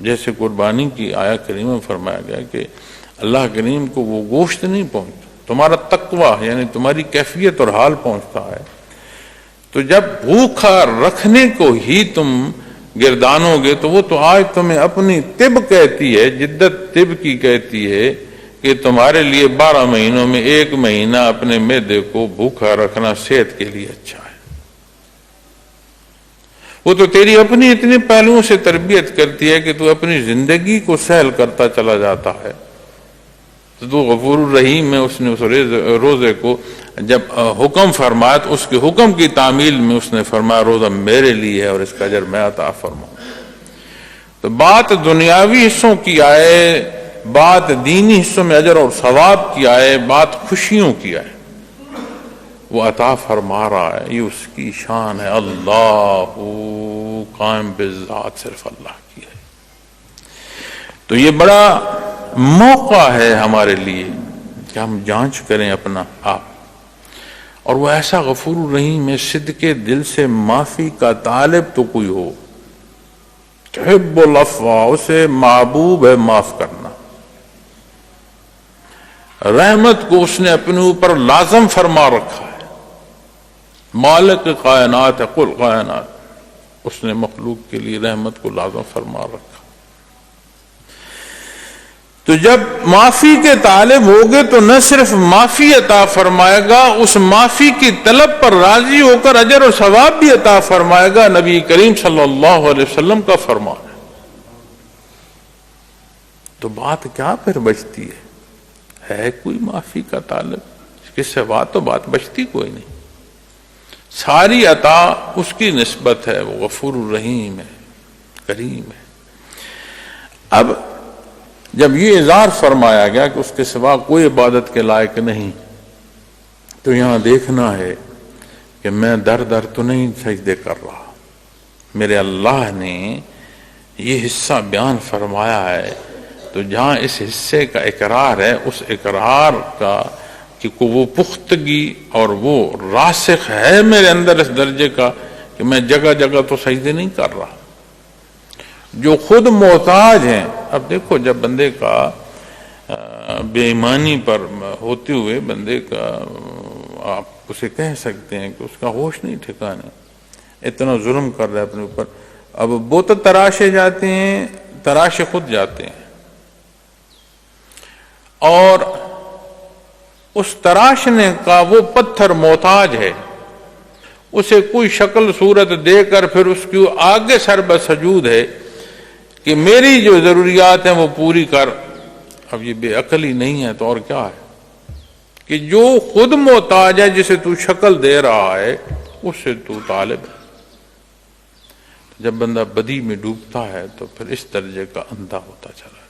جیسے قربانی کی آیت کریمہ میں فرمایا گیا کہ اللہ کریم کو وہ گوشت نہیں پہنچتا، تمہارا تقویٰ یعنی تمہاری کیفیت اور حال پہنچتا ہے۔ تو جب بھوکا رکھنے کو ہی تم گردانو گے تو وہ تو آج تمہیں اپنی طب کہتی ہے، جدت طب کی کہتی ہے کہ تمہارے لیے 12 مہینوں میں 1 مہینہ اپنے معدے کو بھوکا رکھنا صحت کے لیے اچھا ہے۔ وہ تو تیری اپنی اتنے پہلوؤں سے تربیت کرتی ہے کہ تو اپنی زندگی کو سہل کرتا چلا جاتا ہے۔ تو غفور الرحیم میں اس نے اس روزے کو جب حکم فرمایا تو اس کے حکم کی تعمیل میں اس نے فرمایا روزہ میرے لیے ہے اور اس کا اجر میں عطا فرماؤں۔ تو بات دنیاوی حصوں کی آئے، بات دینی حصوں میں اجر اور ثواب کی آئے، بات خوشیوں کی آئے، وہ عطا فرما رہا ہے، یہ اس کی شان ہے۔ اللہ قائم بالذات صرف اللہ کی ہے۔ تو یہ بڑا موقع ہے ہمارے لیے کہ ہم جانچ کریں اپنا آپ، اور وہ ایسا غفور الرحیم ہے، صدقے دل سے معافی کا طالب تو کوئی ہو، تحب العفو، اسے محبوب ہے معاف کرنا، رحمت کو اس نے اپنے اوپر لازم فرما رکھا ہے، مالک کائنات ہے، قل کائنات، اس نے مخلوق کے لیے رحمت کو لازم فرما رکھا۔ تو جب معافی کے طالب ہوگے تو نہ صرف معافی عطا فرمائے گا، اس معافی کی طلب پر راضی ہو کر اجر و ثواب بھی عطا فرمائے گا، نبی کریم صلی اللہ علیہ وسلم کا فرمان ہے۔ تو بات کیا پھر بچتی ہے کوئی معافی کا طالب؟ اس کے سوا تو بات بچتی کوئی نہیں، ساری عطا اس کی نسبت ہے، وہ غفور الرحیم ہے، کریم ہے۔ اب جب یہ اظہار فرمایا گیا کہ اس کے سوا کوئی عبادت کے لائق نہیں، تو یہاں دیکھنا ہے کہ میں در در تو نہیں سجدے کر رہا، میرے اللہ نے یہ حصہ بیان فرمایا ہے، تو جہاں اس حصے کا اقرار ہے، اس اقرار کا کہ وہ پختگی اور وہ راسخ ہے میرے اندر اس درجے کا کہ میں جگہ جگہ تو سجدے نہیں کر رہا۔ جو خود محتاج ہیں، اب دیکھو جب بندے کا بے ایمانی پر ہوتے ہوئے بندے کا آپ اسے کہہ سکتے ہیں کہ اس کا ہوش نہیں ٹھکانے، اتنا ظلم کر رہا ہے اپنے اوپر، اب بت تراشے جاتے ہیں، تراشے خود جاتے ہیں، اور اس تراشنے کا وہ پتھر محتاج ہے، اسے کوئی شکل صورت دے کر پھر اس کی آگے سر بسجود ہے کہ میری جو ضروریات ہیں وہ پوری کر۔ اب یہ بے عقلی نہیں ہے تو اور کیا ہے کہ جو خود محتاج ہے، جسے تو شکل دے رہا ہے، اس سے تو طالب ہے۔ جب بندہ بدی میں ڈوبتا ہے تو پھر اس درجے کا اندھا ہوتا چلا ہے۔